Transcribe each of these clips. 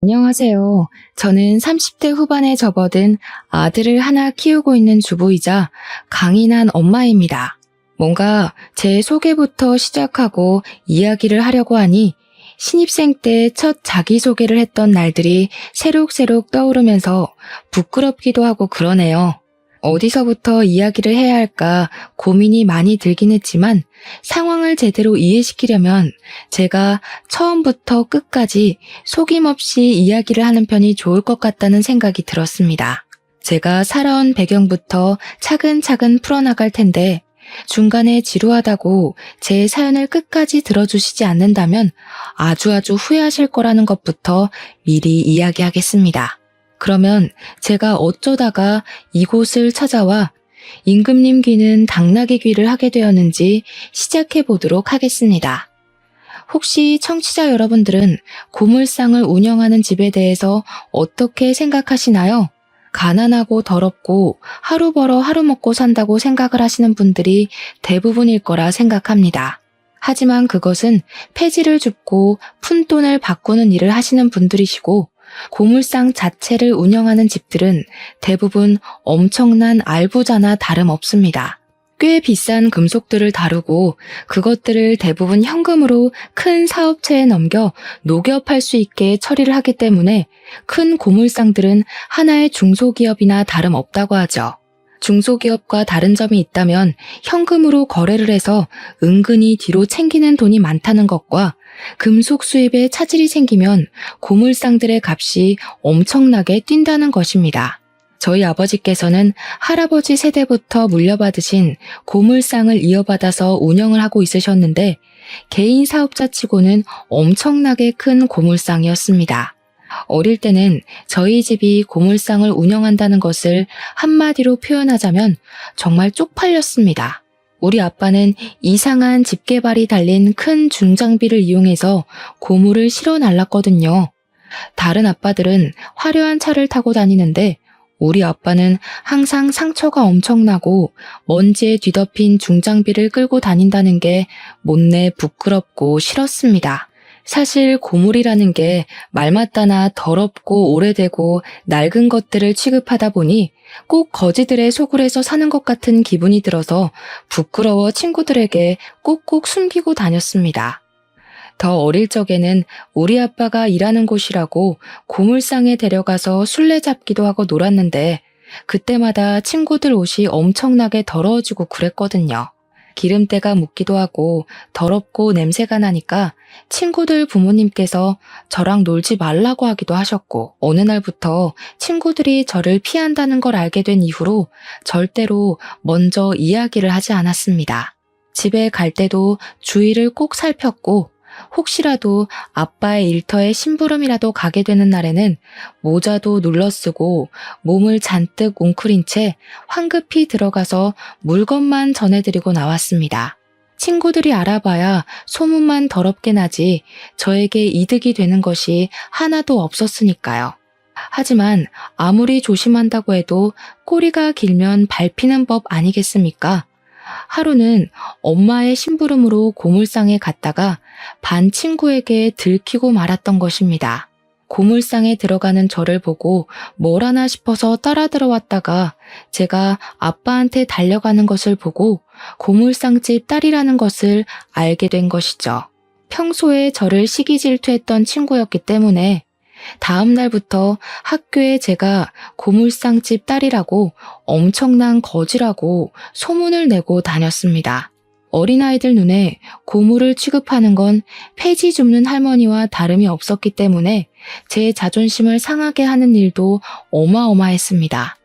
안녕하세요. 저는 30대 후반에 접어든 아들을 하나 키우고 있는 주부이자 강인한 엄마입니다. 뭔가 제 소개부터 시작하고 이야기를 하려고 하니 신입생 때 첫 자기소개를 했던 날들이 새록새록 떠오르면서 부끄럽기도 하고 그러네요. 어디서부터 이야기를 해야 할까 고민이 많이 들긴 했지만 상황을 제대로 이해시키려면 제가 처음부터 끝까지 속임없이 이야기를 하는 편이 좋을 것 같다는 생각이 들었습니다. 제가 살아온 배경부터 차근차근 풀어나갈 텐데 중간에 지루하다고 제 사연을 끝까지 들어주시지 않는다면 아주 후회하실 거라는 것부터 미리 이야기하겠습니다. 그러면 제가 어쩌다가 이곳을 찾아와 임금님 귀는 당나귀 귀를 하게 되었는지 시작해 보도록 하겠습니다. 혹시 청취자 여러분들은 고물상을 운영하는 집에 대해서 어떻게 생각하시나요? 가난하고 더럽고 하루 벌어 하루 먹고 산다고 생각을 하시는 분들이 대부분일 거라 생각합니다. 하지만 그것은 폐지를 줍고 푼돈을 바꾸는 일을 하시는 분들이시고 고물상 자체를 운영하는 집들은 대부분 엄청난 알부자나 다름없습니다. 꽤 비싼 금속들을 다루고 그것들을 대부분 현금으로 큰 사업체에 넘겨 녹여팔 수 있게 처리를 하기 때문에 큰 고물상들은 하나의 중소기업이나 다름없다고 하죠. 중소기업과 다른 점이 있다면 현금으로 거래를 해서 은근히 뒤로 챙기는 돈이 많다는 것과 금속 수입에 차질이 생기면 고물상들의 값이 엄청나게 뛴다는 것입니다. 저희 아버지께서는 할아버지 세대부터 물려받으신 고물상을 이어받아서 운영을 하고 있으셨는데 개인 사업자치고는 엄청나게 큰 고물상이었습니다. 어릴 때는 저희 집이 고물상을 운영한다는 것을 한마디로 표현하자면 정말 쪽팔렸습니다. 우리 아빠는 이상한 집게발이 달린 큰 중장비를 이용해서 고물을 실어 날랐거든요. 다른 아빠들은 화려한 차를 타고 다니는데 우리 아빠는 항상 상처가 엄청나고 먼지에 뒤덮인 중장비를 끌고 다닌다는 게 못내 부끄럽고 싫었습니다. 사실 고물이라는 게 말맞다나 더럽고 오래되고 낡은 것들을 취급하다 보니 꼭 거지들의 소굴에서 사는 것 같은 기분이 들어서 부끄러워 친구들에게 꼭꼭 숨기고 다녔습니다. 더 어릴 적에는 우리 아빠가 일하는 곳이라고 고물상에 데려가서 술래잡기도 하고 놀았는데 그때마다 친구들 옷이 엄청나게 더러워지고 그랬거든요. 기름때가 묻기도 하고 더럽고 냄새가 나니까 친구들 부모님께서 저랑 놀지 말라고 하기도 하셨고 어느 날부터 친구들이 저를 피한다는 걸 알게 된 이후로 절대로 먼저 이야기를 하지 않았습니다. 집에 갈 때도 주위를 꼭 살폈고 혹시라도 아빠의 일터에 심부름이라도 가게 되는 날에는 모자도 눌러쓰고 몸을 잔뜩 웅크린 채 황급히 들어가서 물건만 전해드리고 나왔습니다. 친구들이 알아봐야 소문만 더럽게 나지 저에게 이득이 되는 것이 하나도 없었으니까요. 하지만 아무리 조심한다고 해도 꼬리가 길면 밟히는 법 아니겠습니까? 하루는 엄마의 심부름으로 고물상에 갔다가 반 친구에게 들키고 말았던 것입니다. 고물상에 들어가는 저를 보고 뭘 하나 싶어서 따라 들어왔다가 제가 아빠한테 달려가는 것을 보고 고물상집 딸이라는 것을 알게 된 것이죠. 평소에 저를 시기 질투했던 친구였기 때문에 다음 날부터 학교에 제가 고물상집 딸이라고 엄청난 거지라고 소문을 내고 다녔습니다. 어린아이들 눈에 고물을 취급하는 건 폐지 줍는 할머니와 다름이 없었기 때문에 제 자존심을 상하게 하는 일도 어마어마했습니다.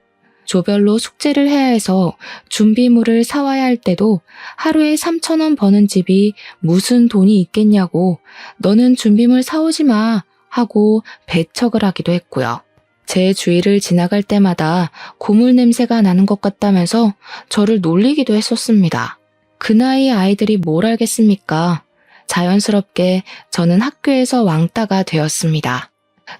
조별로 숙제를 해야 해서 준비물을 사와야 할 때도 하루에 3,000원 버는 집이 무슨 돈이 있겠냐고 너는 준비물 사오지 마 하고 배척을 하기도 했고요. 제 주위를 지나갈 때마다 고물 냄새가 나는 것 같다면서 저를 놀리기도 했었습니다. 그 나이의 아이들이 뭘 알겠습니까? 자연스럽게 저는 학교에서 왕따가 되었습니다.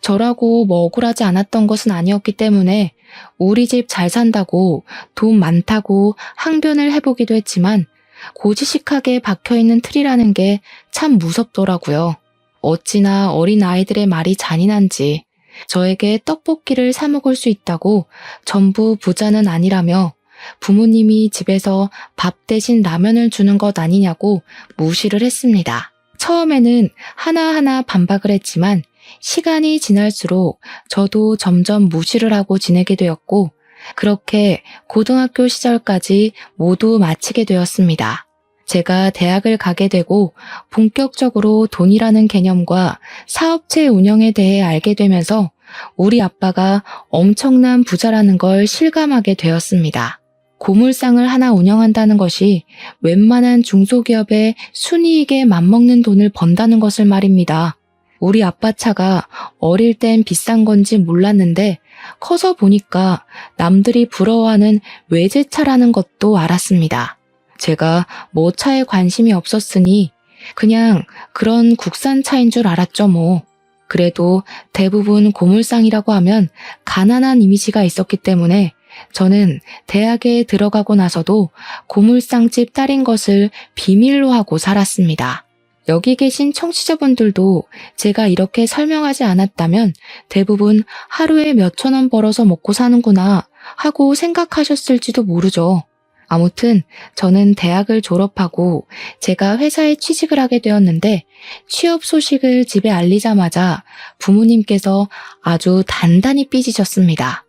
저라고 뭐 억울하지 않았던 것은 아니었기 때문에 우리 집 잘 산다고 돈 많다고 항변을 해보기도 했지만 고지식하게 박혀있는 틀이라는 게 참 무섭더라고요. 어찌나 어린 아이들의 말이 잔인한지 저에게 떡볶이를 사 먹을 수 있다고 전부 부자는 아니라며 부모님이 집에서 밥 대신 라면을 주는 것 아니냐고 무시를 했습니다. 처음에는 하나하나 반박을 했지만 시간이 지날수록 저도 점점 무시를 하고 지내게 되었고 그렇게 고등학교 시절까지 모두 마치게 되었습니다. 제가 대학을 가게 되고 본격적으로 돈이라는 개념과 사업체 운영에 대해 알게 되면서 우리 아빠가 엄청난 부자라는 걸 실감하게 되었습니다. 고물상을 하나 운영한다는 것이 웬만한 중소기업의 순이익에 맞먹는 돈을 번다는 것을 말입니다. 우리 아빠 차가 어릴 땐 비싼 건지 몰랐는데 커서 보니까 남들이 부러워하는 외제차라는 것도 알았습니다. 제가 뭐 차에 관심이 없었으니 그냥 그런 국산 차인 줄 알았죠 뭐. 그래도 대부분 고물상이라고 하면 가난한 이미지가 있었기 때문에 저는 대학에 들어가고 나서도 고물상집 딸인 것을 비밀로 하고 살았습니다. 여기 계신 청취자분들도 제가 이렇게 설명하지 않았다면 대부분 하루에 몇천 원 벌어서 먹고 사는구나 하고 생각하셨을지도 모르죠. 아무튼 저는 대학을 졸업하고 제가 회사에 취직을 하게 되었는데 취업 소식을 집에 알리자마자 부모님께서 아주 단단히 삐지셨습니다.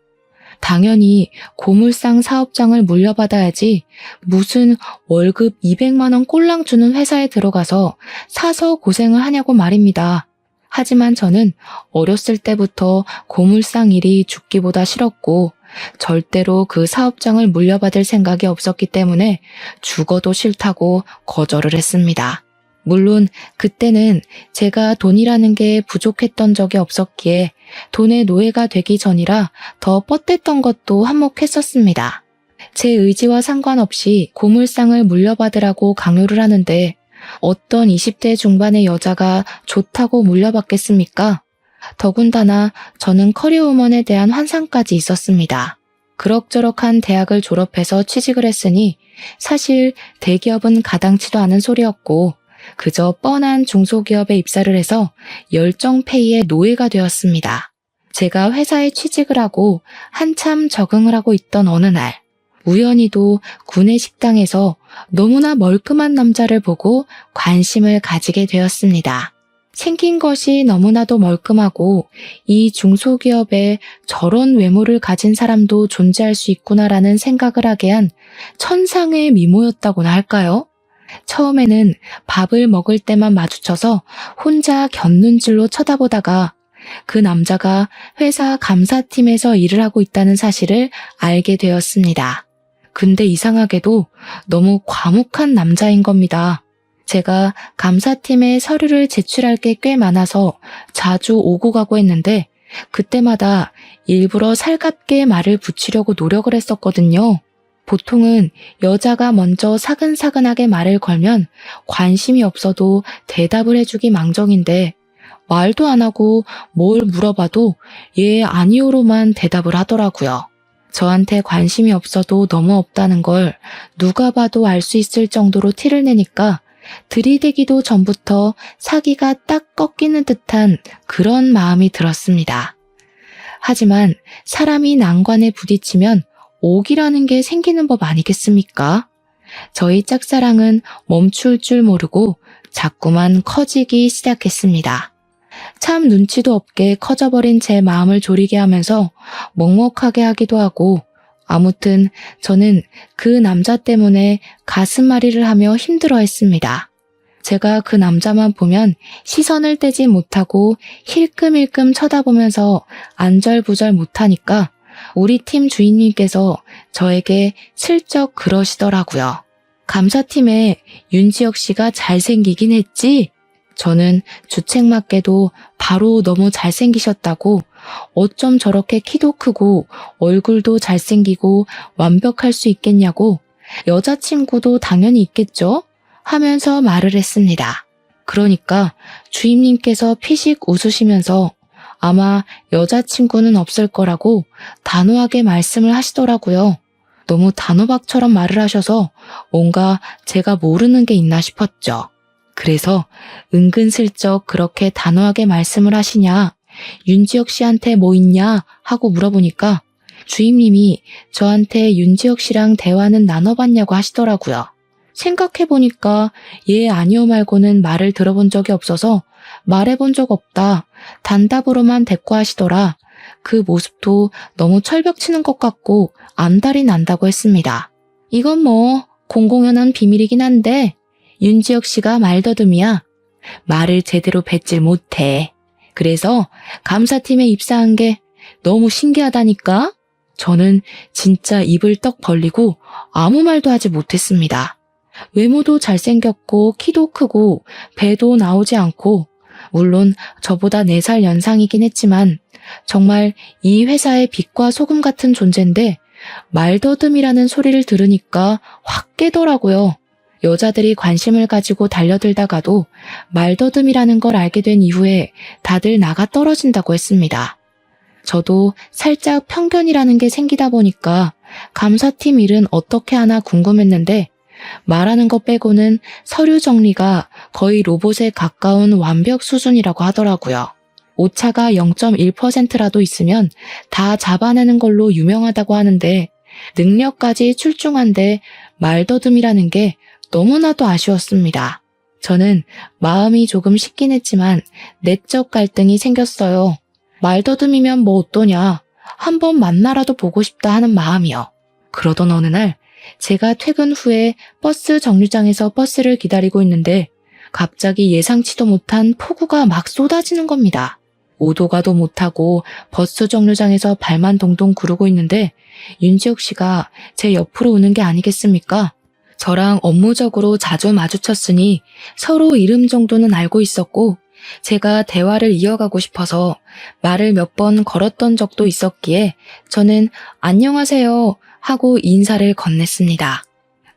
당연히 고물상 사업장을 물려받아야지 무슨 월급 200만 원 꼴랑 주는 회사에 들어가서 사서 고생을 하냐고 말입니다. 하지만 저는 어렸을 때부터 고물상 일이 죽기보다 싫었고 절대로 그 사업장을 물려받을 생각이 없었기 때문에 죽어도 싫다고 거절을 했습니다. 물론 그때는 제가 돈이라는 게 부족했던 적이 없었기에 돈의 노예가 되기 전이라 더 뻗댔던 것도 한몫했었습니다. 제 의지와 상관없이 고물상을 물려받으라고 강요를 하는데 어떤 20대 중반의 여자가 좋다고 물려받겠습니까? 더군다나 저는 커리어우먼에 대한 환상까지 있었습니다. 그럭저럭한 대학을 졸업해서 취직을 했으니 사실 대기업은 가당치도 않은 소리였고 그저 뻔한 중소기업에 입사를 해서 열정페이의 노예가 되었습니다. 제가 회사에 취직을 하고 한참 적응을 하고 있던 어느 날 우연히도 구내 식당에서 너무나 멀끔한 남자를 보고 관심을 가지게 되었습니다. 생긴 것이 너무나도 멀끔하고 이 중소기업에 저런 외모를 가진 사람도 존재할 수 있구나라는 생각을 하게 한 천상의 미모였다고나 할까요? 처음에는 밥을 먹을 때만 마주쳐서 혼자 곁눈질로 쳐다보다가 그 남자가 회사 감사팀에서 일을 하고 있다는 사실을 알게 되었습니다. 근데 이상하게도 너무 과묵한 남자인 겁니다. 제가 감사팀에 서류를 제출할 게 꽤 많아서 자주 오고 가고 했는데 그때마다 일부러 살갑게 말을 붙이려고 노력을 했었거든요. 보통은 여자가 먼저 사근사근하게 말을 걸면 관심이 없어도 대답을 해주기 망정인데 말도 안 하고 뭘 물어봐도 예, 아니요로만 대답을 하더라고요. 저한테 관심이 없어도 너무 없다는 걸 누가 봐도 알 수 있을 정도로 티를 내니까 들이대기도 전부터 사기가 딱 꺾이는 듯한 그런 마음이 들었습니다. 하지만 사람이 난관에 부딪히면 옥이라는 게 생기는 법 아니겠습니까? 저희 짝사랑은 멈출 줄 모르고 자꾸만 커지기 시작했습니다. 참 눈치도 없게 커져버린 제 마음을 졸이게 하면서 먹먹하게 하기도 하고 아무튼 저는 그 남자 때문에 가슴앓이를 하며 힘들어했습니다. 제가 그 남자만 보면 시선을 떼지 못하고 힐끔힐끔 쳐다보면서 안절부절 못하니까 우리 팀 주인님께서 저에게 슬쩍 그러시더라고요. 감사팀에 윤지혁 씨가 잘생기긴 했지? 저는 주책맞게도 바로 너무 잘생기셨다고 어쩜 저렇게 키도 크고 얼굴도 잘생기고 완벽할 수 있겠냐고 여자친구도 당연히 있겠죠? 하면서 말을 했습니다. 그러니까 주임님께서 피식 웃으시면서 아마 여자친구는 없을 거라고 단호하게 말씀을 하시더라고요. 너무 단호박처럼 말을 하셔서 뭔가 제가 모르는 게 있나 싶었죠. 그래서 은근슬쩍 그렇게 단호하게 말씀을 하시냐, 윤지혁 씨한테 뭐 있냐 하고 물어보니까 주임님이 저한테 윤지혁 씨랑 대화는 나눠봤냐고 하시더라고요. 생각해보니까 예 아니요 말고는 말을 들어본 적이 없어서 말해본 적 없다, 단답으로만 대꾸하시더라. 그 모습도 너무 철벽 치는 것 같고 안달이 난다고 했습니다. 이건 뭐 공공연한 비밀이긴 한데 윤지혁 씨가 말더듬이야. 말을 제대로 뱉질 못해. 그래서 감사팀에 입사한 게 너무 신기하다니까? 저는 진짜 입을 떡 벌리고 아무 말도 하지 못했습니다. 외모도 잘생겼고 키도 크고 배도 나오지 않고 물론 저보다 4살 연상이긴 했지만 정말 이 회사의 빛과 소금 같은 존재인데 말더듬이라는 소리를 들으니까 확 깨더라고요. 여자들이 관심을 가지고 달려들다가도 말더듬이라는 걸 알게 된 이후에 다들 나가 떨어진다고 했습니다. 저도 살짝 편견이라는 게 생기다 보니까 감사팀 일은 어떻게 하나 궁금했는데 말하는 것 빼고는 서류 정리가 거의 로봇에 가까운 완벽 수준이라고 하더라고요. 오차가 0.1%라도 있으면 다 잡아내는 걸로 유명하다고 하는데 능력까지 출중한데 말더듬이라는 게 너무나도 아쉬웠습니다. 저는 마음이 조금 식긴 했지만 내적 갈등이 생겼어요. 말더듬이면 뭐 어떠냐, 한번 만나라도 보고 싶다 하는 마음이요. 그러던 어느 날 제가 퇴근 후에 버스 정류장에서 버스를 기다리고 있는데 갑자기 예상치도 못한 폭우가 막 쏟아지는 겁니다. 오도 가도 못하고 버스 정류장에서 발만 동동 구르고 있는데 윤지혁 씨가 제 옆으로 오는 게 아니겠습니까? 저랑 업무적으로 자주 마주쳤으니 서로 이름 정도는 알고 있었고 제가 대화를 이어가고 싶어서 말을 몇 번 걸었던 적도 있었기에 저는 안녕하세요 하고 인사를 건넸습니다.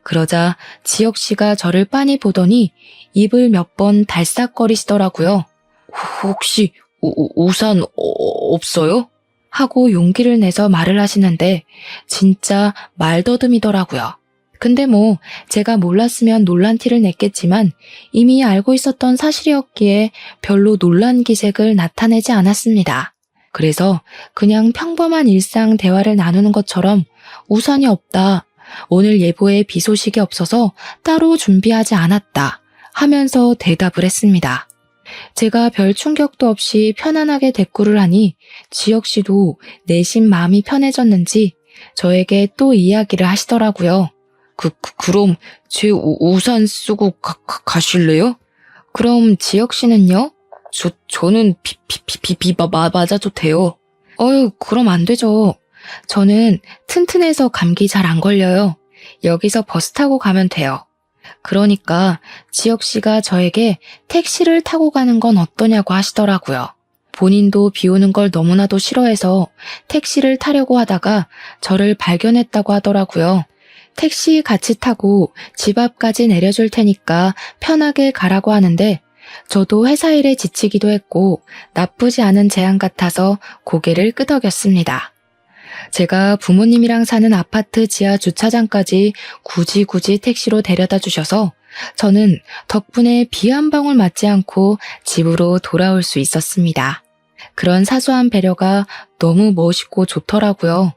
그러자 지혁 씨가 저를 빤히 보더니 입을 몇 번 달싹거리시더라고요. 혹시 우산 없어요? 하고 용기를 내서 말을 하시는데 진짜 말더듬이더라고요. 근데 뭐 제가 몰랐으면 놀란 티를 냈겠지만 이미 알고 있었던 사실이었기에 별로 놀란 기색을 나타내지 않았습니다. 그래서 그냥 평범한 일상 대화를 나누는 것처럼 우산이 없다, 오늘 예보에 비 소식이 없어서 따로 준비하지 않았다 하면서 대답을 했습니다. 제가 별 충격도 없이 편안하게 대꾸를 하니 지혁 씨도 내심 마음이 편해졌는지 저에게 또 이야기를 하시더라고요. 그럼 제 우산 쓰고 가실래요? 그럼 지혁 씨는요? 저는 비 맞아도 돼요. 그럼 안 되죠. 저는 튼튼해서 감기 잘 안 걸려요. 여기서 버스 타고 가면 돼요. 그러니까 지혁 씨가 저에게 택시를 타고 가는 건 어떠냐고 하시더라고요. 본인도 비 오는 걸 너무나도 싫어해서 택시를 타려고 하다가 저를 발견했다고 하더라고요. 택시 같이 타고 집 앞까지 내려줄 테니까 편하게 가라고 하는데 저도 회사 일에 지치기도 했고 나쁘지 않은 제안 같아서 고개를 끄덕였습니다. 제가 부모님이랑 사는 아파트 지하 주차장까지 굳이 택시로 데려다 주셔서 저는 덕분에 비 한 방울 맞지 않고 집으로 돌아올 수 있었습니다. 그런 사소한 배려가 너무 멋있고 좋더라고요.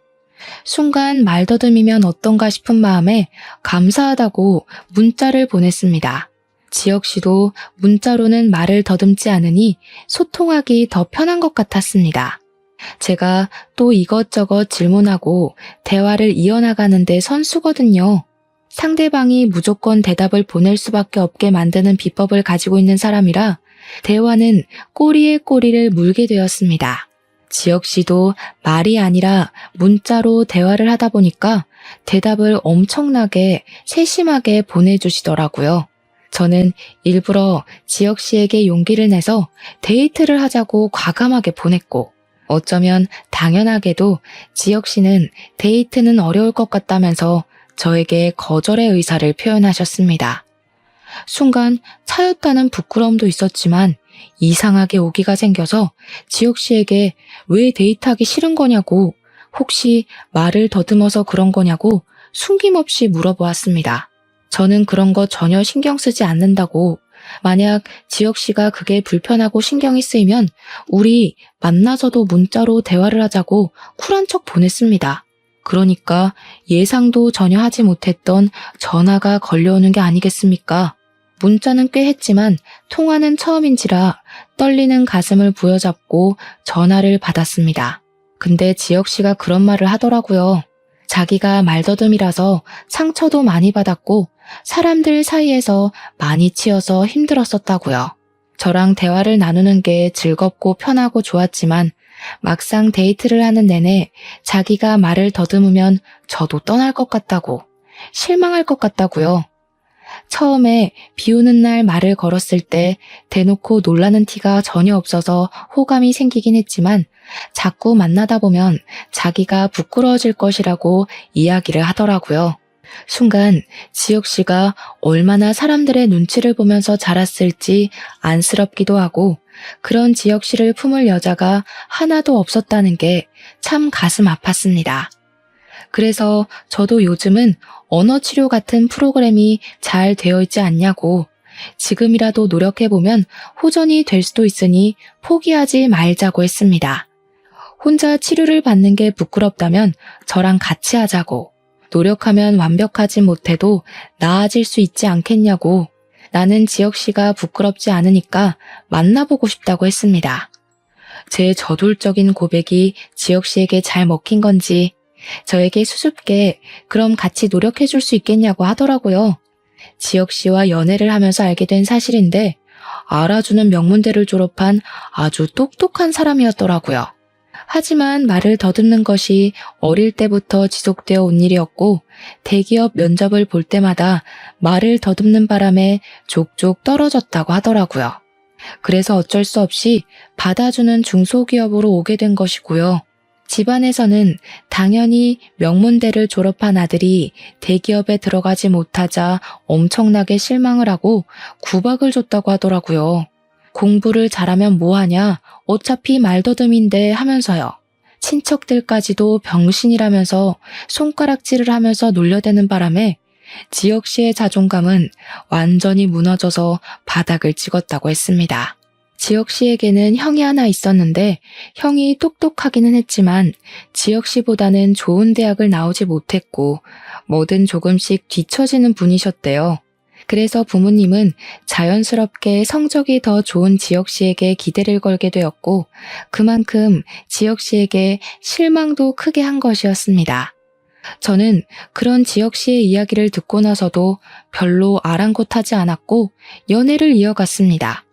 순간 말더듬이면 어떤가 싶은 마음에 감사하다고 문자를 보냈습니다. 지혁 씨도 문자로는 말을 더듬지 않으니 소통하기 더 편한 것 같았습니다. 제가 또 이것저것 질문하고 대화를 이어나가는데 선수거든요. 상대방이 무조건 대답을 보낼 수밖에 없게 만드는 비법을 가지고 있는 사람이라 대화는 꼬리에 꼬리를 물게 되었습니다. 지혁 씨도 말이 아니라 문자로 대화를 하다 보니까 대답을 엄청나게 세심하게 보내주시더라고요. 저는 일부러 지혁 씨에게 용기를 내서 데이트를 하자고 과감하게 보냈고 어쩌면 당연하게도 지혁 씨는 데이트는 어려울 것 같다면서 저에게 거절의 의사를 표현하셨습니다. 순간 차였다는 부끄러움도 있었지만 이상하게 오기가 생겨서 지혁 씨에게 왜 데이트하기 싫은 거냐고, 혹시 말을 더듬어서 그런 거냐고 숨김없이 물어보았습니다. 저는 그런 거 전혀 신경 쓰지 않는다고 만약 지혁 씨가 그게 불편하고 신경이 쓰이면 우리 만나서도 문자로 대화를 하자고 쿨한 척 보냈습니다. 그러니까 예상도 전혀 하지 못했던 전화가 걸려오는 게 아니겠습니까? 문자는 꽤 했지만 통화는 처음인지라 떨리는 가슴을 부여잡고 전화를 받았습니다. 근데 지혁 씨가 그런 말을 하더라고요. 자기가 말더듬이라서 상처도 많이 받았고 사람들 사이에서 많이 치여서 힘들었었다고요. 저랑 대화를 나누는 게 즐겁고 편하고 좋았지만 막상 데이트를 하는 내내 자기가 말을 더듬으면 저도 떠날 것 같다고, 실망할 것 같다고요. 처음에 비 오는 날 말을 걸었을 때 대놓고 놀라는 티가 전혀 없어서 호감이 생기긴 했지만 자꾸 만나다 보면 자기가 부끄러워질 것이라고 이야기를 하더라고요. 순간 지혁 씨가 얼마나 사람들의 눈치를 보면서 자랐을지 안쓰럽기도 하고 그런 지혁 씨를 품을 여자가 하나도 없었다는 게 참 가슴 아팠습니다. 그래서 저도 요즘은 언어치료 같은 프로그램이 잘 되어 있지 않냐고, 지금이라도 노력해보면 호전이 될 수도 있으니 포기하지 말자고 했습니다. 혼자 치료를 받는 게 부끄럽다면 저랑 같이 하자고, 노력하면 완벽하지 못해도 나아질 수 있지 않겠냐고, 나는 지혁 씨가 부끄럽지 않으니까 만나보고 싶다고 했습니다. 제 저돌적인 고백이 지혁 씨에게 잘 먹힌 건지 저에게 수줍게 그럼 같이 노력해 줄 수 있겠냐고 하더라고요. 지혁 씨와 연애를 하면서 알게 된 사실인데 알아주는 명문대를 졸업한 아주 똑똑한 사람이었더라고요. 하지만 말을 더듬는 것이 어릴 때부터 지속되어 온 일이었고 대기업 면접을 볼 때마다 말을 더듬는 바람에 족족 떨어졌다고 하더라고요. 그래서 어쩔 수 없이 받아주는 중소기업으로 오게 된 것이고요. 집안에서는 당연히 명문대를 졸업한 아들이 대기업에 들어가지 못하자 엄청나게 실망을 하고 구박을 줬다고 하더라고요. 공부를 잘하면 뭐하냐, 어차피 말더듬인데 하면서요. 친척들까지도 병신이라면서 손가락질을 하면서 놀려대는 바람에 지혁 씨의 자존감은 완전히 무너져서 바닥을 찍었다고 했습니다. 지혁 씨에게는 형이 하나 있었는데 형이 똑똑하기는 했지만 지혁 씨보다는 좋은 대학을 나오지 못했고 뭐든 조금씩 뒤처지는 분이셨대요. 그래서 부모님은 자연스럽게 성적이 더 좋은 지혁 씨에게 기대를 걸게 되었고 그만큼 지혁 씨에게 실망도 크게 한 것이었습니다. 저는 그런 지혁 씨의 이야기를 듣고 나서도 별로 아랑곳하지 않았고 연애를 이어갔습니다.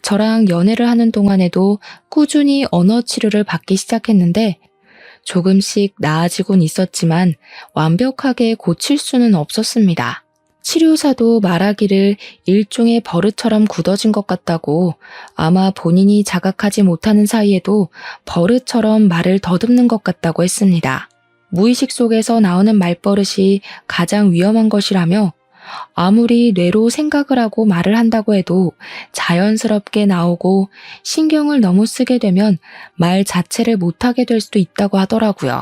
저랑 연애를 하는 동안에도 꾸준히 언어 치료를 받기 시작했는데 조금씩 나아지곤 있었지만 완벽하게 고칠 수는 없었습니다. 치료사도 말하기를 일종의 버릇처럼 굳어진 것 같다고, 아마 본인이 자각하지 못하는 사이에도 버릇처럼 말을 더듬는 것 같다고 했습니다. 무의식 속에서 나오는 말버릇이 가장 위험한 것이라며 아무리 뇌로 생각을 하고 말을 한다고 해도 자연스럽게 나오고 신경을 너무 쓰게 되면 말 자체를 못하게 될 수도 있다고 하더라고요.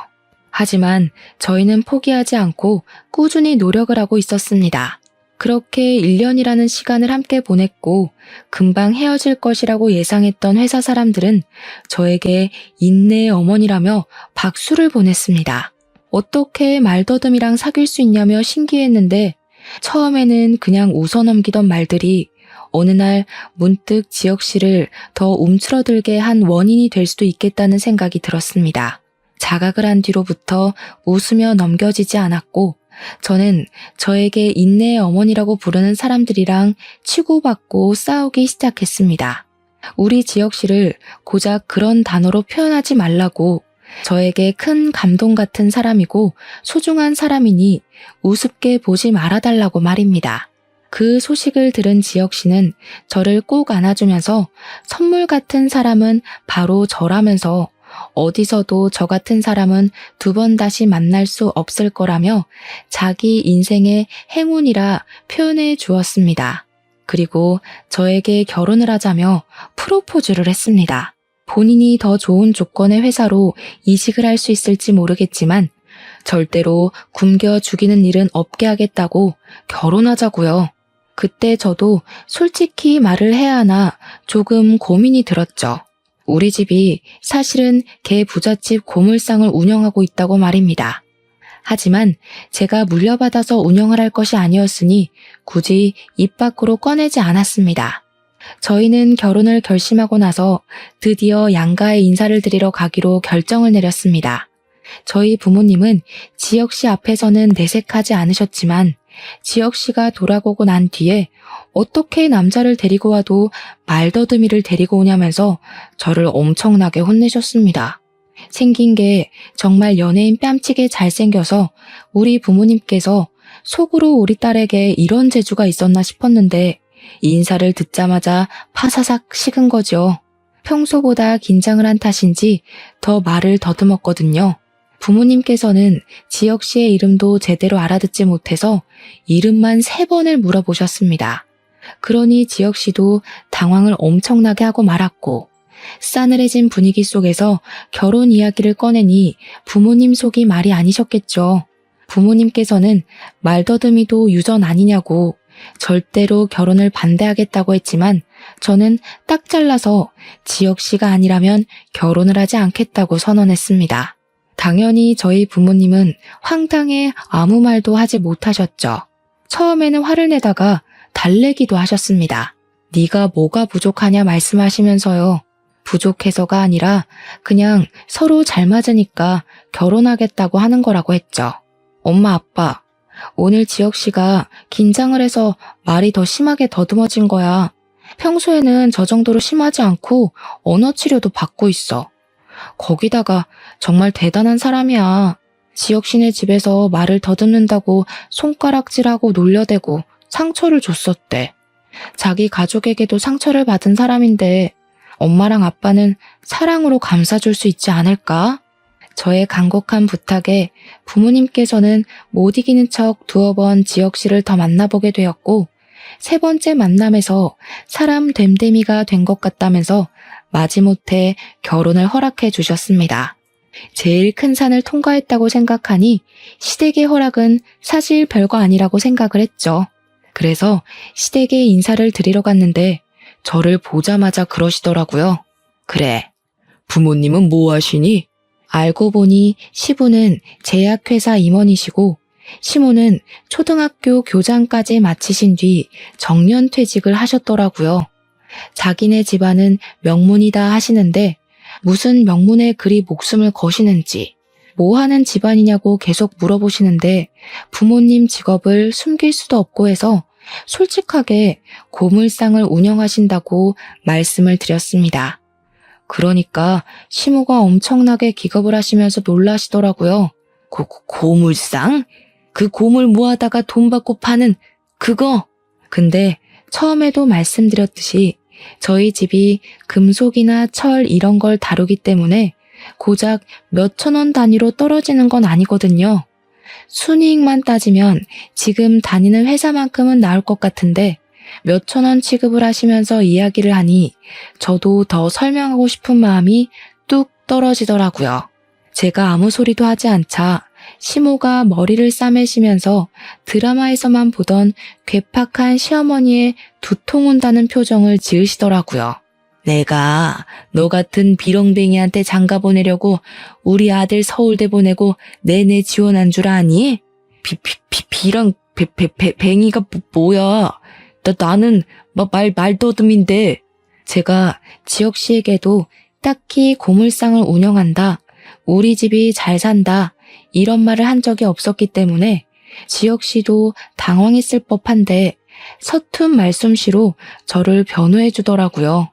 하지만 저희는 포기하지 않고 꾸준히 노력을 하고 있었습니다. 그렇게 1년이라는 시간을 함께 보냈고 금방 헤어질 것이라고 예상했던 회사 사람들은 저에게 인내의 어머니라며 박수를 보냈습니다. 어떻게 말더듬이랑 사귈 수 있냐며 신기했는데 처음에는 그냥 웃어넘기던 말들이 어느 날 문득 지혁 씨를 더 움츠러들게 한 원인이 될 수도 있겠다는 생각이 들었습니다. 자각을 한 뒤로부터 웃으며 넘겨지지 않았고 저는 저에게 인내의 어머니라고 부르는 사람들이랑 치고받고 싸우기 시작했습니다. 우리 지혁 씨를 고작 그런 단어로 표현하지 말라고, 저에게 큰 감동 같은 사람이고 소중한 사람이니 우습게 보지 말아달라고 말입니다. 그 소식을 들은 지혁 씨는 저를 꼭 안아주면서 선물 같은 사람은 바로 저라면서 어디서도 저 같은 사람은 두 번 다시 만날 수 없을 거라며 자기 인생의 행운이라 표현해 주었습니다. 그리고 저에게 결혼을 하자며 프로포즈를 했습니다. 본인이 더 좋은 조건의 회사로 이직을 할 수 있을지 모르겠지만 절대로 굶겨 죽이는 일은 없게 하겠다고 결혼하자고요. 그때 저도 솔직히 말을 해야 하나 조금 고민이 들었죠. 우리 집이 사실은 개 부잣집 고물상을 운영하고 있다고 말입니다. 하지만 제가 물려받아서 운영을 할 것이 아니었으니 굳이 입 밖으로 꺼내지 않았습니다. 저희는 결혼을 결심하고 나서 드디어 양가에 인사를 드리러 가기로 결정을 내렸습니다. 저희 부모님은 지혁 씨 앞에서는 내색하지 않으셨지만 지혁 씨가 돌아오고 난 뒤에 어떻게 남자를 데리고 와도 말더듬이를 데리고 오냐면서 저를 엄청나게 혼내셨습니다. 생긴 게 정말 연예인 뺨치게 잘생겨서 우리 부모님께서 속으로 우리 딸에게 이런 재주가 있었나 싶었는데 인사를 듣자마자 파사삭 식은 거죠. 평소보다 긴장을 한 탓인지 더 말을 더듬었거든요. 부모님께서는 지혁 씨의 이름도 제대로 알아듣지 못해서 이름만 3번을 물어보셨습니다. 그러니 지혁 씨도 당황을 엄청나게 하고 말았고 싸늘해진 분위기 속에서 결혼 이야기를 꺼내니 부모님 속이 말이 아니셨겠죠. 부모님께서는 말더듬이도 유전 아니냐고 절대로 결혼을 반대하겠다고 했지만 저는 딱 잘라서 지혁 씨가 아니라면 결혼을 하지 않겠다고 선언했습니다. 당연히 저희 부모님은 황당해 아무 말도 하지 못하셨죠. 처음에는 화를 내다가 달래기도 하셨습니다. 네가 뭐가 부족하냐 말씀하시면서요. 부족해서가 아니라 그냥 서로 잘 맞으니까 결혼하겠다고 하는 거라고 했죠. 엄마, 아빠, 오늘 지혁 씨가 긴장을 해서 말이 더 심하게 더듬어진 거야. 평소에는 저 정도로 심하지 않고 언어 치료도 받고 있어. 거기다가 정말 대단한 사람이야. 지혁 씨네 집에서 말을 더듬는다고 손가락질하고 놀려대고 상처를 줬었대. 자기 가족에게도 상처를 받은 사람인데 엄마랑 아빠는 사랑으로 감싸줄 수 있지 않을까? 저의 간곡한 부탁에 부모님께서는 못 이기는 척 2번 지혁 씨를 더 만나보게 되었고 3번째 만남에서 사람 됨됨이가 된 것 같다면서 마지못해 결혼을 허락해 주셨습니다. 제일 큰 산을 통과했다고 생각하니 시댁의 허락은 사실 별거 아니라고 생각을 했죠. 그래서 시댁에 인사를 드리러 갔는데 저를 보자마자 그러시더라고요. 그래, 부모님은 뭐 하시니? 알고 보니 시부는 제약회사 임원이시고 시모는 초등학교 교장까지 마치신 뒤 정년퇴직을 하셨더라고요. 자기네 집안은 명문이다 하시는데 무슨 명문에 그리 목숨을 거시는지 뭐 하는 집안이냐고 계속 물어보시는데 부모님 직업을 숨길 수도 없고 해서 솔직하게 고물상을 운영하신다고 말씀을 드렸습니다. 그러니까 시모가 엄청나게 기겁을 하시면서 놀라시더라고요. 고물상? 그 고물 모아다가 돈 받고 파는 그거? 근데 처음에도 말씀드렸듯이 저희 집이 금속이나 철 이런 걸 다루기 때문에 고작 몇천 원 단위로 떨어지는 건 아니거든요. 순이익만 따지면 지금 다니는 회사만큼은 나올 것 같은데 몇천 원 취급을 하시면서 이야기를 하니 저도 더 설명하고 싶은 마음이 뚝 떨어지더라고요. 제가 아무 소리도 하지 않자 시모가 머리를 싸매시면서 드라마에서만 보던 괴팍한 시어머니의 두통 온다는 표정을 지으시더라고요. 내가 너 같은 비렁뱅이한테 장가 보내려고 우리 아들 서울대 보내고 내내 지원한 줄 아니? 뱅이가 뭐야? 나는 말더듬인데. 제가 지혁 씨에게도 딱히 고물상을 운영한다, 우리 집이 잘 산다 이런 말을 한 적이 없었기 때문에 지혁 씨도 당황했을 법한데 서툰 말솜씨로 저를 변호해 주더라고요.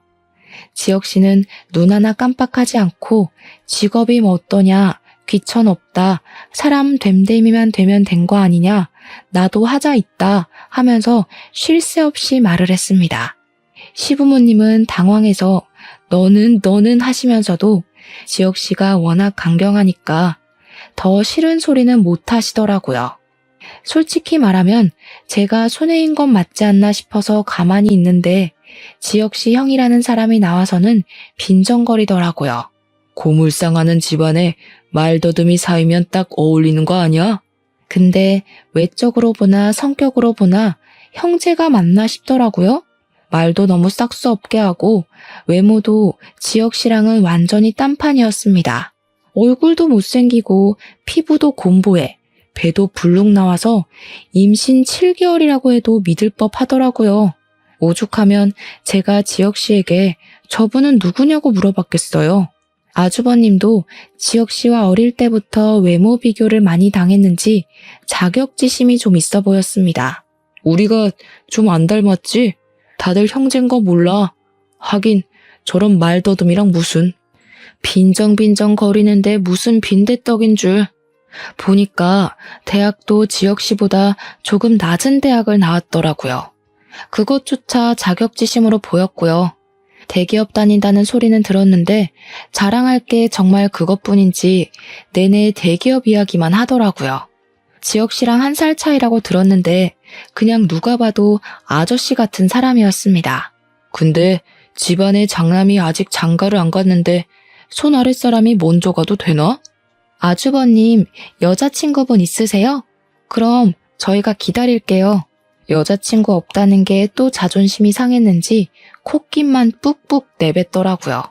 지혁 씨는 눈 하나 깜빡하지 않고 직업이 뭐 어떠냐, 귀천 없다, 사람 됨됨이만 되면 된 거 아니냐, 나도 하자 있다 하면서 쉴 새 없이 말을 했습니다. 시부모님은 당황해서 너는 하시면서도 지혁 씨가 워낙 강경하니까 더 싫은 소리는 못 하시더라고요. 솔직히 말하면 제가 손해인 건 맞지 않나 싶어서 가만히 있는데 지혁 씨 형이라는 사람이 나와서는 빈정거리더라고요. 고물상하는 집안에 말더듬이 사이면 딱 어울리는 거 아니야? 근데 외적으로 보나 성격으로 보나 형제가 맞나 싶더라고요. 말도 너무 싹수 없게 하고 외모도 지혁 씨랑은 완전히 딴판이었습니다. 얼굴도 못생기고 피부도 곰보해 배도 불룩 나와서 임신 7개월이라고 해도 믿을 법 하더라고요. 오죽하면 제가 지혁 씨에게 저분은 누구냐고 물어봤겠어요. 아주버님도 지혁 씨와 어릴 때부터 외모 비교를 많이 당했는지 자격지심이 좀 있어 보였습니다. 우리가 좀 안 닮았지? 다들 형제인 거 몰라. 하긴 저런 말더듬이랑 무슨. 빈정빈정 거리는데 무슨 빈대떡인 줄. 보니까 대학도 지혁 씨보다 조금 낮은 대학을 나왔더라고요. 그것조차 자격지심으로 보였고요. 대기업 다닌다는 소리는 들었는데 자랑할 게 정말 그것뿐인지 내내 대기업 이야기만 하더라고요. 지혁 씨랑 1살 차이라고 들었는데 그냥 누가 봐도 아저씨 같은 사람이었습니다. 근데 집안에 장남이 아직 장가를 안 갔는데 손 아랫사람이 먼저 가도 되나? 아주버님, 여자친구분 있으세요? 그럼 저희가 기다릴게요. 여자친구 없다는 게 또 자존심이 상했는지 콧김만 뿍뿍 내뱉더라고요.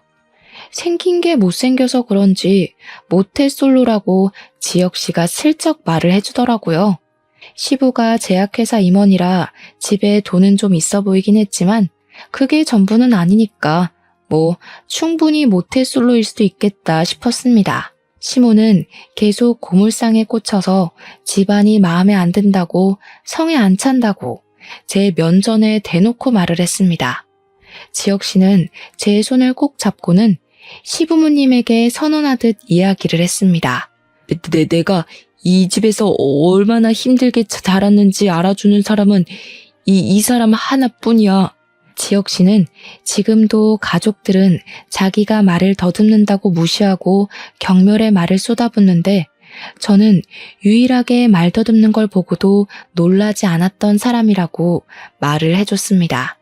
생긴 게 못생겨서 그런지 모태솔로라고 지혁 씨가 슬쩍 말을 해주더라고요. 시부가 제약회사 임원이라 집에 돈은 좀 있어 보이긴 했지만 그게 전부는 아니니까 뭐 충분히 모태솔로일 수도 있겠다 싶었습니다. 시모는 계속 고물상에 꽂혀서 집안이 마음에 안 든다고 성에 안 찬다고 제 면전에 대놓고 말을 했습니다. 지혁 씨는 제 손을 꼭 잡고는 시부모님에게 선언하듯 이야기를 했습니다. 내가 이 집에서 얼마나 힘들게 자랐는지 알아주는 사람은 이 사람 하나뿐이야. 지혁 씨는 지금도 가족들은 자기가 말을 더듬는다고 무시하고 경멸의 말을 쏟아붓는데 저는 유일하게 말 더듬는 걸 보고도 놀라지 않았던 사람이라고 말을 해줬습니다.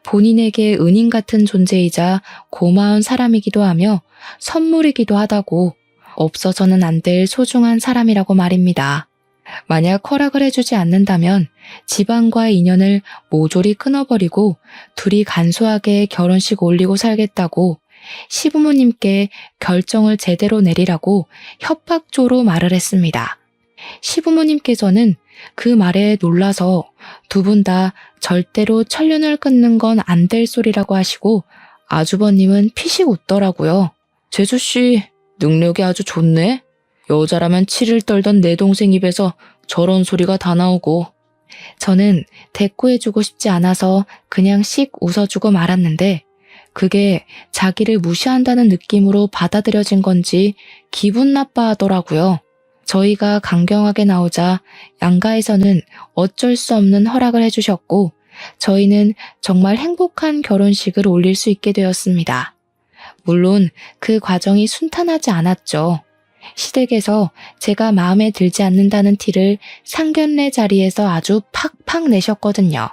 본인에게 은인 같은 존재이자 고마운 사람이기도 하며 선물이기도 하다고 없어서는 안 될 소중한 사람이라고 말입니다. 만약 허락을 해주지 않는다면 집안과의 인연을 모조리 끊어버리고 둘이 간소하게 결혼식 올리고 살겠다고 시부모님께 결정을 제대로 내리라고 협박조로 말을 했습니다. 시부모님께서는 그 말에 놀라서 두 분 다 절대로 천륜을 끊는 건 안 될 소리라고 하시고 아주버님은 피식 웃더라고요. 재수씨 능력이 아주 좋네. 여자라면 치를 떨던 내 동생 입에서 저런 소리가 다 나오고. 저는 대꾸해주고 싶지 않아서 그냥 씩 웃어주고 말았는데 그게 자기를 무시한다는 느낌으로 받아들여진 건지 기분 나빠하더라고요. 저희가 강경하게 나오자 양가에서는 어쩔 수 없는 허락을 해주셨고 저희는 정말 행복한 결혼식을 올릴 수 있게 되었습니다. 물론 그 과정이 순탄하지 않았죠. 시댁에서 제가 마음에 들지 않는다는 티를 상견례 자리에서 아주 팍팍 내셨거든요.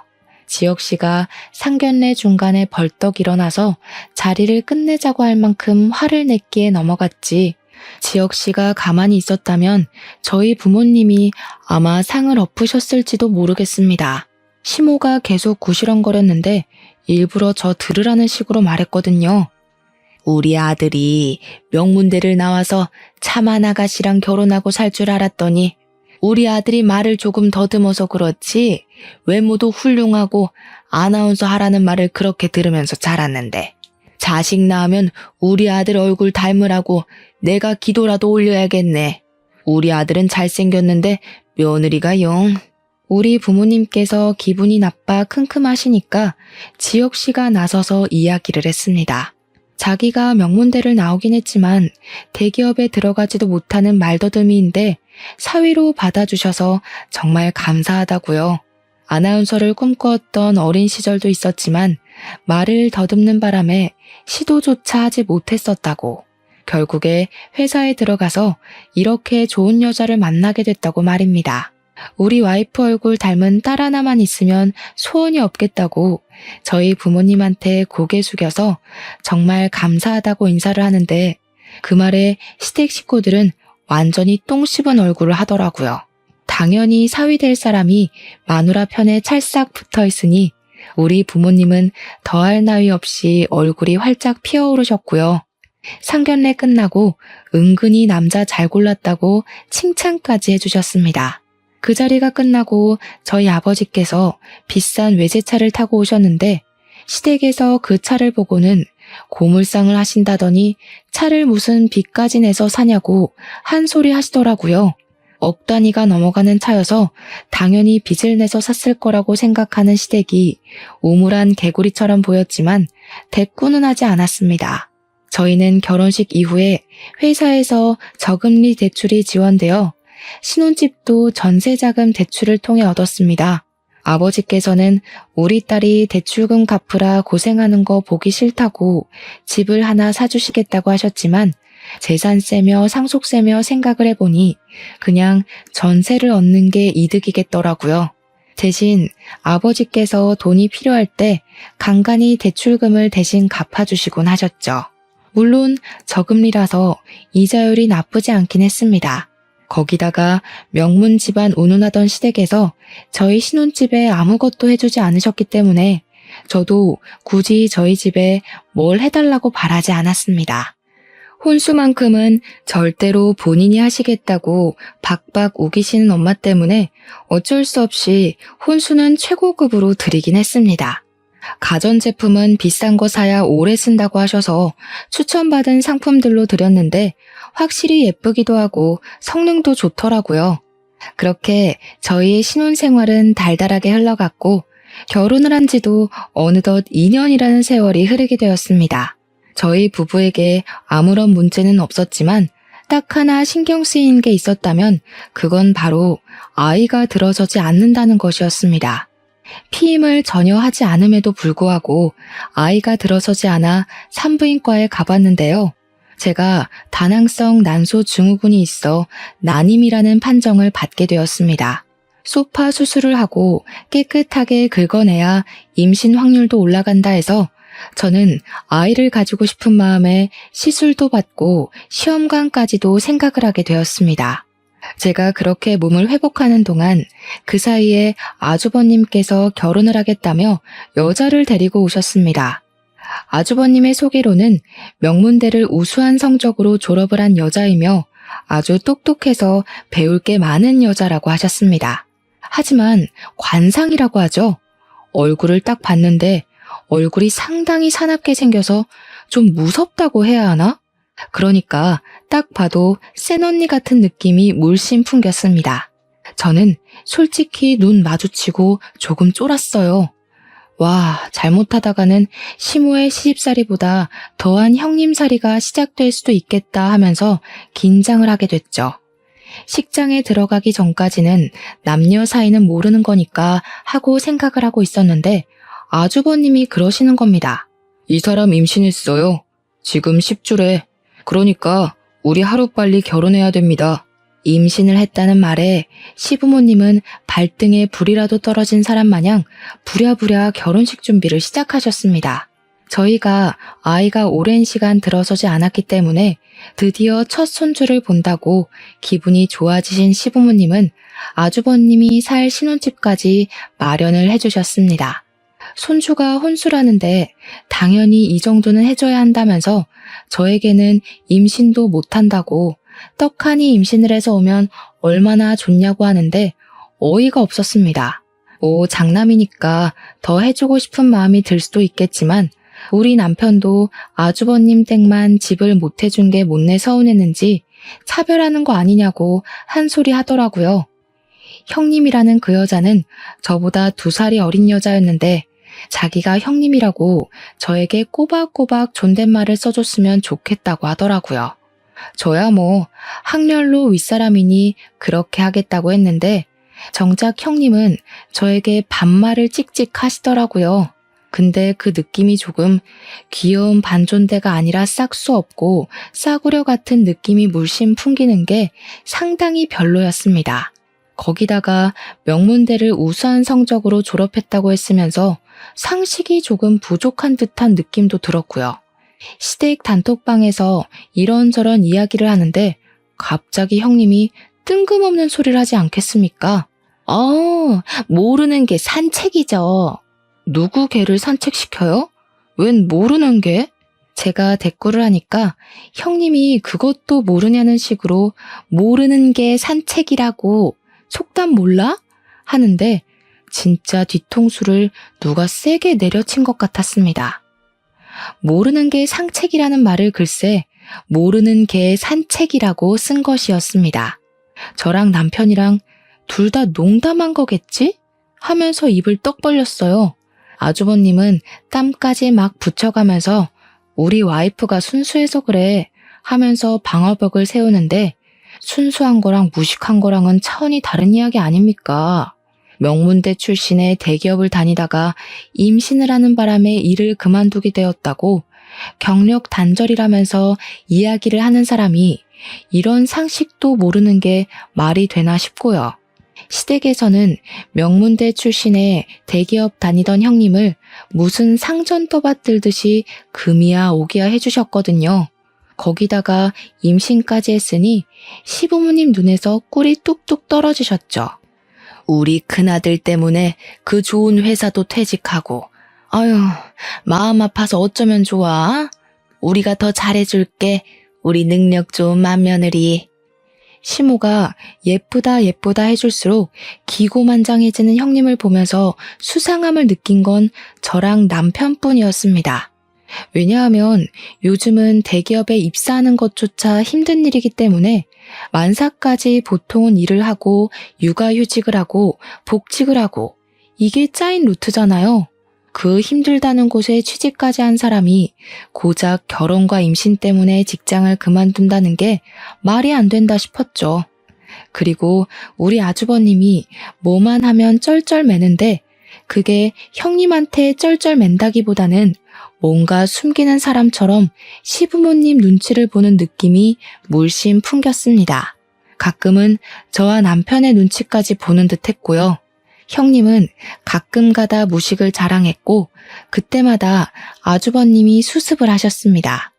지혁 씨가 상견례 중간에 벌떡 일어나서 자리를 끝내자고 할 만큼 화를 냈기에 넘어갔지. 지혁 씨가 가만히 있었다면 저희 부모님이 아마 상을 엎으셨을지도 모르겠습니다. 시모가 계속 구시렁거렸는데 일부러 저 들으라는 식으로 말했거든요. 우리 아들이 명문대를 나와서 차만 아가씨랑 결혼하고 살 줄 알았더니 우리 아들이 말을 조금 더듬어서 그렇지 외모도 훌륭하고 아나운서 하라는 말을 그렇게 들으면서 자랐는데 자식 낳으면 우리 아들 얼굴 닮으라고 내가 기도라도 올려야겠네. 우리 아들은 잘생겼는데 며느리가 영. 우리 부모님께서 기분이 나빠 킁킁하시니까 지혁 씨가 나서서 이야기를 했습니다. 자기가 명문대를 나오긴 했지만 대기업에 들어가지도 못하는 말더듬이인데 사위로 받아주셔서 정말 감사하다고요. 아나운서를 꿈꾸었던 어린 시절도 있었지만 말을 더듬는 바람에 시도조차 하지 못했었다고. 결국에 회사에 들어가서 이렇게 좋은 여자를 만나게 됐다고 말입니다. 우리 와이프 얼굴 닮은 딸 하나만 있으면 소원이 없겠다고 저희 부모님한테 고개 숙여서 정말 감사하다고 인사를 하는데 그 말에 시댁 식구들은 완전히 똥 씹은 얼굴을 하더라고요. 당연히 사위 될 사람이 마누라 편에 찰싹 붙어 있으니 우리 부모님은 더할 나위 없이 얼굴이 활짝 피어오르셨고요. 상견례 끝나고 은근히 남자 잘 골랐다고 칭찬까지 해주셨습니다. 그 자리가 끝나고 저희 아버지께서 비싼 외제차를 타고 오셨는데 시댁에서 그 차를 보고는 고물상을 하신다더니 차를 무슨 빚까지 내서 사냐고 한 소리 하시더라고요. 억 단위가 넘어가는 차여서 당연히 빚을 내서 샀을 거라고 생각하는 시댁이 우물한 개구리처럼 보였지만 대꾸는 하지 않았습니다. 저희는 결혼식 이후에 회사에서 저금리 대출이 지원되어 신혼집도 전세자금 대출을 통해 얻었습니다. 아버지께서는 우리 딸이 대출금 갚으라 고생하는 거 보기 싫다고 집을 하나 사주시겠다고 하셨지만 재산세며 상속세며 생각을 해보니 그냥 전세를 얻는 게 이득이겠더라고요. 대신 아버지께서 돈이 필요할 때 간간히 대출금을 대신 갚아주시곤 하셨죠. 물론 저금리라서 이자율이 나쁘지 않긴 했습니다. 거기다가 명문 집안 운운하던 시댁에서 저희 신혼집에 아무것도 해주지 않으셨기 때문에 저도 굳이 저희 집에 뭘 해달라고 바라지 않았습니다. 혼수만큼은 절대로 본인이 하시겠다고 박박 우기시는 엄마 때문에 어쩔 수 없이 혼수는 최고급으로 드리긴 했습니다. 가전제품은 비싼 거 사야 오래 쓴다고 하셔서 추천받은 상품들로 드렸는데 확실히 예쁘기도 하고 성능도 좋더라고요. 그렇게 저희의 신혼생활은 달달하게 흘러갔고 결혼을 한 지도 어느덧 2년이라는 세월이 흐르게 되었습니다. 저희 부부에게 아무런 문제는 없었지만 딱 하나 신경 쓰이는 게 있었다면 그건 바로 아이가 들어서지 않는다는 것이었습니다. 피임을 전혀 하지 않음에도 불구하고 아이가 들어서지 않아 산부인과에 가봤는데요. 제가 다낭성 난소 증후군이 있어 난임이라는 판정을 받게 되었습니다. 소파 수술을 하고 깨끗하게 긁어내야 임신 확률도 올라간다 해서 저는 아이를 가지고 싶은 마음에 시술도 받고 시험관까지도 생각을 하게 되었습니다. 제가 그렇게 몸을 회복하는 동안 그 사이에 아주버님께서 결혼을 하겠다며 여자를 데리고 오셨습니다. 아주버님의 소개로는 명문대를 우수한 성적으로 졸업을 한 여자이며 아주 똑똑해서 배울 게 많은 여자라고 하셨습니다. 하지만 관상이라고 하죠. 얼굴을 딱 봤는데 얼굴이 상당히 사납게 생겨서 좀 무섭다고 해야 하나? 그러니까 딱 봐도 센 언니 같은 느낌이 물씬 풍겼습니다. 저는 솔직히 눈 마주치고 조금 쫄았어요. 와, 잘못하다가는 시모의 시집살이보다 더한 형님살이가 시작될 수도 있겠다 하면서 긴장을 하게 됐죠. 식장에 들어가기 전까지는 남녀 사이는 모르는 거니까 하고 생각을 하고 있었는데 아주버님이 그러시는 겁니다. 이 사람 임신했어요. 지금 10주래. 그러니까 우리 하루빨리 결혼해야 됩니다. 임신을 했다는 말에 시부모님은 발등에 불이라도 떨어진 사람 마냥 부랴부랴 결혼식 준비를 시작하셨습니다. 저희가 아이가 오랜 시간 들어서지 않았기 때문에 드디어 첫 손주를 본다고 기분이 좋아지신 시부모님은 아주버님이 살 신혼집까지 마련을 해주셨습니다. 손주가 혼수라는데 당연히 이 정도는 해줘야 한다면서 저에게는 임신도 못한다고 떡하니 임신을 해서 오면 얼마나 좋냐고 하는데 어이가 없었습니다. 장남이니까 더 해주고 싶은 마음이 들 수도 있겠지만 우리 남편도 아주버님 댁만 집을 못 해준 게 못내 서운했는지 차별하는 거 아니냐고 한 소리 하더라고요. 형님이라는 그 여자는 저보다 2살이 어린 여자였는데 자기가 형님이라고 저에게 꼬박꼬박 존댓말을 써줬으면 좋겠다고 하더라고요. 저야 학렬로 윗사람이니 그렇게 하겠다고 했는데 정작 형님은 저에게 반말을 찍찍 하시더라고요. 근데 그 느낌이 조금 귀여운 반존대가 아니라 싹수 없고 싸구려 같은 느낌이 물씬 풍기는 게 상당히 별로였습니다. 거기다가 명문대를 우수한 성적으로 졸업했다고 했으면서 상식이 조금 부족한 듯한 느낌도 들었고요. 시댁 단톡방에서 이런저런 이야기를 하는데 갑자기 형님이 뜬금없는 소리를 하지 않겠습니까? 모르는 게 산책이죠. 누구 개를 산책시켜요? 웬 모르는 게? 제가 대꾸를 하니까 형님이 그것도 모르냐는 식으로 모르는 게 산책이라고 속담 몰라? 하는데 진짜 뒤통수를 누가 세게 내려친 것 같았습니다. 모르는 게 상책이라는 말을 글쎄 모르는 게 산책이라고 쓴 것이었습니다. 저랑 남편이랑 둘 다 농담한 거겠지? 하면서 입을 떡 벌렸어요. 아주버님은 땀까지 막 붙여가면서 우리 와이프가 순수해서 그래 하면서 방어벽을 세우는데 순수한 거랑 무식한 거랑은 차원이 다른 이야기 아닙니까? 명문대 출신의 대기업을 다니다가 임신을 하는 바람에 일을 그만두게 되었다고 경력 단절이라면서 이야기를 하는 사람이 이런 상식도 모르는 게 말이 되나 싶고요. 시댁에서는 명문대 출신의 대기업 다니던 형님을 무슨 상전 떠받들듯이 금이야 오기야 해주셨거든요. 거기다가 임신까지 했으니 시부모님 눈에서 꿀이 뚝뚝 떨어지셨죠. 우리 큰아들 때문에 그 좋은 회사도 퇴직하고 아유 마음 아파서 어쩌면 좋아? 우리가 더 잘해줄게. 우리 능력 좋은 맏며느리. 시모가 예쁘다 예쁘다 해줄수록 기고만장해지는 형님을 보면서 수상함을 느낀 건 저랑 남편뿐이었습니다. 왜냐하면 요즘은 대기업에 입사하는 것조차 힘든 일이기 때문에 만사까지 보통은 일을 하고 육아휴직을 하고 복직을 하고 이게 짜인 루트잖아요. 그 힘들다는 곳에 취직까지 한 사람이 고작 결혼과 임신 때문에 직장을 그만둔다는 게 말이 안 된다 싶었죠. 그리고 우리 아주버님이 뭐만 하면 쩔쩔매는데 그게 형님한테 쩔쩔맨다기보다는 뭔가 숨기는 사람처럼 시부모님 눈치를 보는 느낌이 물씬 풍겼습니다. 가끔은 저와 남편의 눈치까지 보는 듯 했고요. 형님은 가끔 가다 무식을 자랑했고 그때마다 아주버님이 수습을 하셨습니다.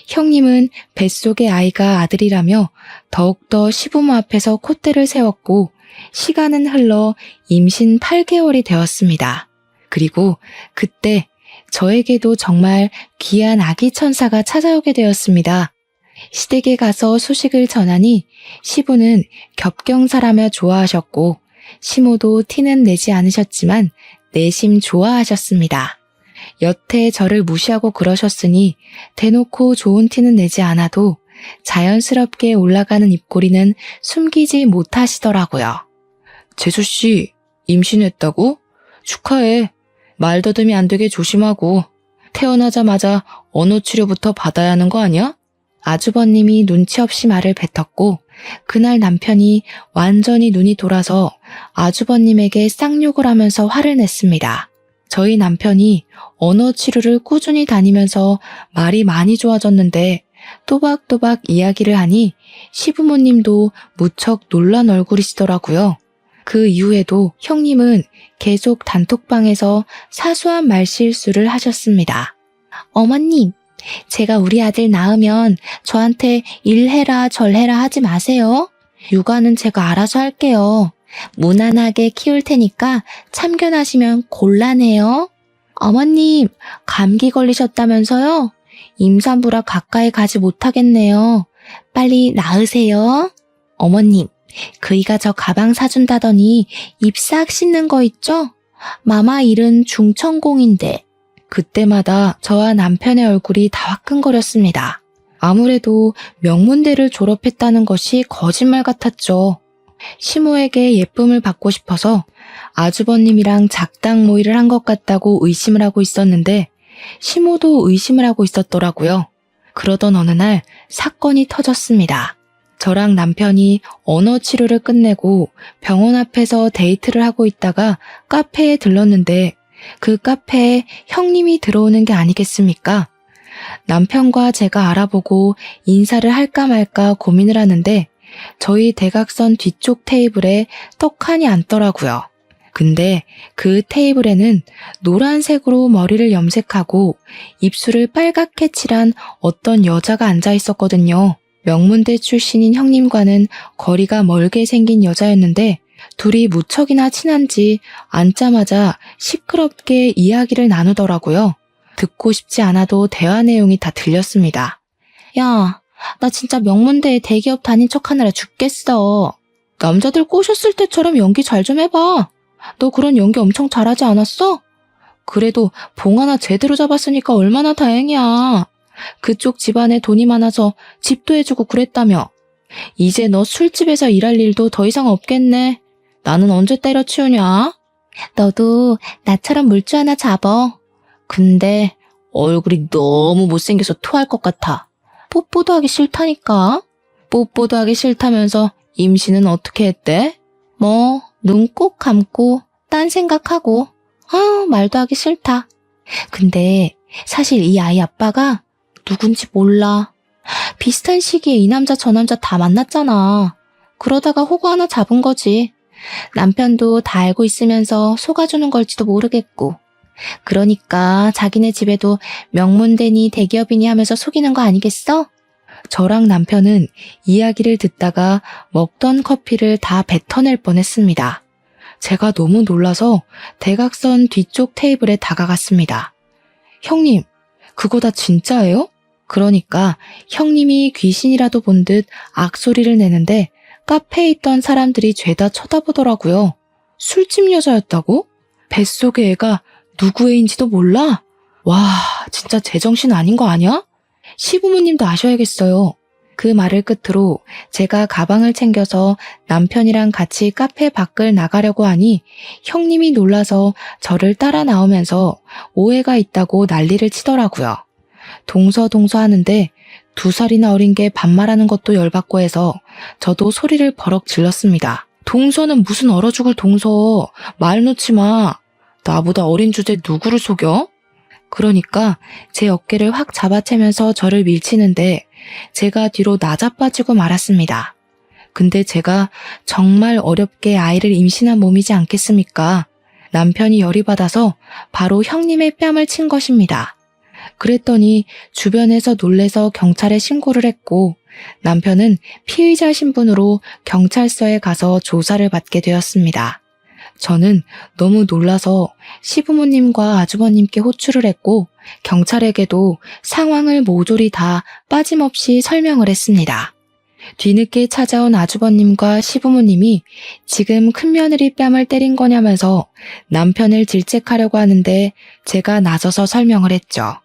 형님은 뱃속의 아이가 아들이라며 더욱더 시부모 앞에서 콧대를 세웠고 시간은 흘러 임신 8개월이 되었습니다. 그리고 그때 저에게도 정말 귀한 아기 천사가 찾아오게 되었습니다. 시댁에 가서 소식을 전하니 시부는 겹경사라며 좋아하셨고 시모도 티는 내지 않으셨지만 내심 좋아하셨습니다. 여태 저를 무시하고 그러셨으니 대놓고 좋은 티는 내지 않아도 자연스럽게 올라가는 입꼬리는 숨기지 못하시더라고요. 재수씨, 임신했다고? 축하해. 말더듬이 안 되게 조심하고 태어나자마자 언어 치료부터 받아야 하는 거 아니야? 아주버님이 눈치 없이 말을 뱉었고 그날 남편이 완전히 눈이 돌아서 아주버님에게 쌍욕을 하면서 화를 냈습니다. 저희 남편이 언어 치료를 꾸준히 다니면서 말이 많이 좋아졌는데 또박또박 이야기를 하니 시부모님도 무척 놀란 얼굴이시더라고요. 그 이후에도 형님은 계속 단톡방에서 사소한 말실수를 하셨습니다. 어머님, 제가 우리 아들 낳으면 저한테 일해라 절해라 하지 마세요. 육아는 제가 알아서 할게요. 무난하게 키울 테니까 참견하시면 곤란해요. 어머님, 감기 걸리셨다면서요? 임산부라 가까이 가지 못하겠네요. 빨리 낳으세요. 어머님, 그이가 저 가방 사준다더니 입 싹 씻는 거 있죠? 마마 일은 중천공인데. 그때마다 저와 남편의 얼굴이 다 화끈거렸습니다. 아무래도 명문대를 졸업했다는 것이 거짓말 같았죠. 시모에게 예쁨을 받고 싶어서 아주버님이랑 작당 모의를 한 것 같다고 의심을 하고 있었는데 시모도 의심을 하고 있었더라고요. 그러던 어느 날 사건이 터졌습니다. 저랑 남편이 언어 치료를 끝내고 병원 앞에서 데이트를 하고 있다가 카페에 들렀는데 그 카페에 형님이 들어오는 게 아니겠습니까? 남편과 제가 알아보고 인사를 할까 말까 고민을 하는데 저희 대각선 뒤쪽 테이블에 떡하니 앉더라고요. 근데 그 테이블에는 노란색으로 머리를 염색하고 입술을 빨갛게 칠한 어떤 여자가 앉아 있었거든요. 명문대 출신인 형님과는 거리가 멀게 생긴 여자였는데 둘이 무척이나 친한지 앉자마자 시끄럽게 이야기를 나누더라고요. 듣고 싶지 않아도 대화 내용이 다 들렸습니다. 야, 나 진짜 명문대에 대기업 다닌 척하느라 죽겠어. 남자들 꼬셨을 때처럼 연기 잘 좀 해봐. 너 그런 연기 엄청 잘하지 않았어? 그래도 봉 하나 제대로 잡았으니까 얼마나 다행이야. 그쪽 집안에 돈이 많아서 집도 해주고 그랬다며. 이제 너 술집에서 일할 일도 더 이상 없겠네. 나는 언제 때려치우냐? 너도 나처럼 물주 하나 잡어. 근데 얼굴이 너무 못생겨서 토할 것 같아. 뽀뽀도 하기 싫다니까. 뽀뽀도 하기 싫다면서 임신은 어떻게 했대? 뭐 눈 꼭 감고 딴 생각하고. 말도 하기 싫다. 근데 사실 이 아이 아빠가 누군지 몰라. 비슷한 시기에 이 남자 저 남자 다 만났잖아. 그러다가 호구 하나 잡은 거지. 남편도 다 알고 있으면서 속아주는 걸지도 모르겠고. 그러니까 자기네 집에도 명문대니 대기업이니 하면서 속이는 거 아니겠어? 저랑 남편은 이야기를 듣다가 먹던 커피를 다 뱉어낼 뻔했습니다. 제가 너무 놀라서 대각선 뒤쪽 테이블에 다가갔습니다. 형님, 그거 다 진짜예요? 그러니까 형님이 귀신이라도 본 듯 악소리를 내는데 카페에 있던 사람들이 죄다 쳐다보더라고요. 술집 여자였다고? 뱃속의 애가 누구 애인지도 몰라? 와, 진짜 제정신 아닌 거 아니야? 시부모님도 아셔야겠어요. 그 말을 끝으로 제가 가방을 챙겨서 남편이랑 같이 카페 밖을 나가려고 하니 형님이 놀라서 저를 따라 나오면서 오해가 있다고 난리를 치더라고요. 동서동서 하는데 2살이나 어린 게 반말하는 것도 열받고 해서 저도 소리를 버럭 질렀습니다. 동서는 무슨 얼어 죽을 동서. 말 놓지 마. 나보다 어린 주제 누구를 속여? 그러니까 제 어깨를 확 잡아채면서 저를 밀치는데 제가 뒤로 나자빠지고 말았습니다. 근데 제가 정말 어렵게 아이를 임신한 몸이지 않겠습니까? 남편이 열이 받아서 바로 형님의 뺨을 친 것입니다. 그랬더니 주변에서 놀래서 경찰에 신고를 했고 남편은 피의자 신분으로 경찰서에 가서 조사를 받게 되었습니다. 저는 너무 놀라서 시부모님과 아주버님께 호출을 했고 경찰에게도 상황을 모조리 다 빠짐없이 설명을 했습니다. 뒤늦게 찾아온 아주버님과 시부모님이 지금 큰며느리 뺨을 때린 거냐면서 남편을 질책하려고 하는데 제가 나서서 설명을 했죠.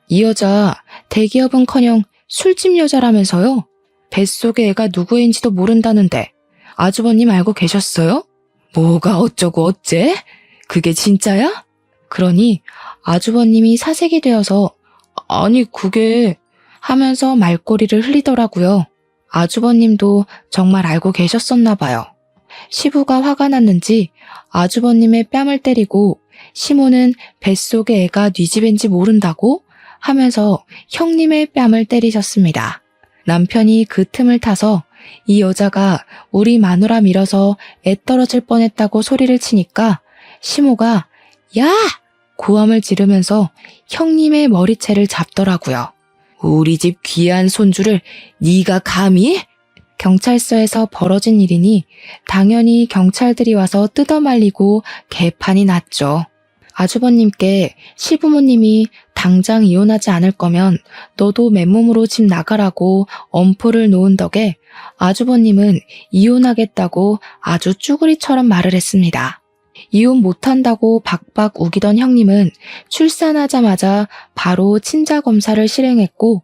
이 여자 대기업은커녕 술집 여자라면서요? 뱃속의 애가 누구인지도 모른다는데 아주버님 알고 계셨어요? 뭐가 어쩌고 어째? 그게 진짜야? 그러니 아주버님이 사색이 되어서 아니 그게 하면서 말꼬리를 흘리더라고요. 아주버님도 정말 알고 계셨었나 봐요. 시부가 화가 났는지 아주버님의 뺨을 때리고 시모는 뱃속의 애가 네 집인지 모른다고 하면서 형님의 뺨을 때리셨습니다. 남편이 그 틈을 타서 이 여자가 우리 마누라 밀어서 애 떨어질 뻔했다고 소리를 치니까 시모가 야! 고함을 지르면서 형님의 머리채를 잡더라고요. 우리 집 귀한 손주를 네가 감히? 경찰서에서 벌어진 일이니 당연히 경찰들이 와서 뜯어말리고 개판이 났죠. 아주버님께 시부모님이 당장 이혼하지 않을 거면 너도 맨몸으로 집 나가라고 엄포를 놓은 덕에 아주버님은 이혼하겠다고 아주 쭈구리처럼 말을 했습니다. 이혼 못한다고 박박 우기던 형님은 출산하자마자 바로 친자 검사를 실행했고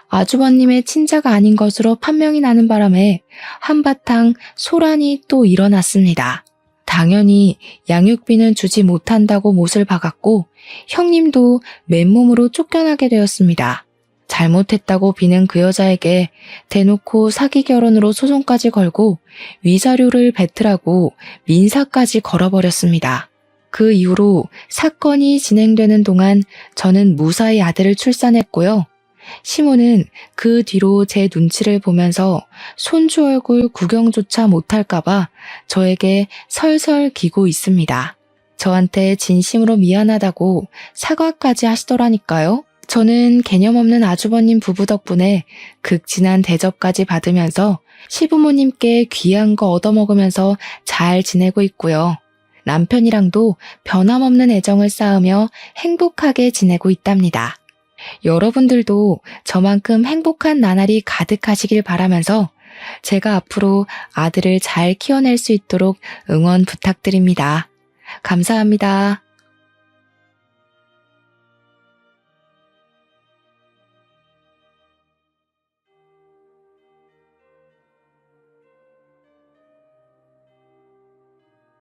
아주버님의 친자가 아닌 것으로 판명이 나는 바람에 한바탕 소란이 또 일어났습니다. 당연히 양육비는 주지 못한다고 못을 박았고 형님도 맨몸으로 쫓겨나게 되었습니다. 잘못했다고 비는 그 여자에게 대놓고 사기 결혼으로 소송까지 걸고 위자료를 뱉으라고 민사까지 걸어버렸습니다. 그 이후로 사건이 진행되는 동안 저는 무사히 아들을 출산했고요. 시모는 그 뒤로 제 눈치를 보면서 손주 얼굴 구경조차 못할까봐 저에게 설설 기고 있습니다. 저한테 진심으로 미안하다고 사과까지 하시더라니까요. 저는 개념 없는 아주버님 부부 덕분에 극진한 대접까지 받으면서 시부모님께 귀한 거 얻어먹으면서 잘 지내고 있고요. 남편이랑도 변함없는 애정을 쌓으며 행복하게 지내고 있답니다. 여러분들도 저만큼 행복한 나날이 가득하시길 바라면서 제가 앞으로 아들을 잘 키워낼 수 있도록 응원 부탁드립니다. 감사합니다.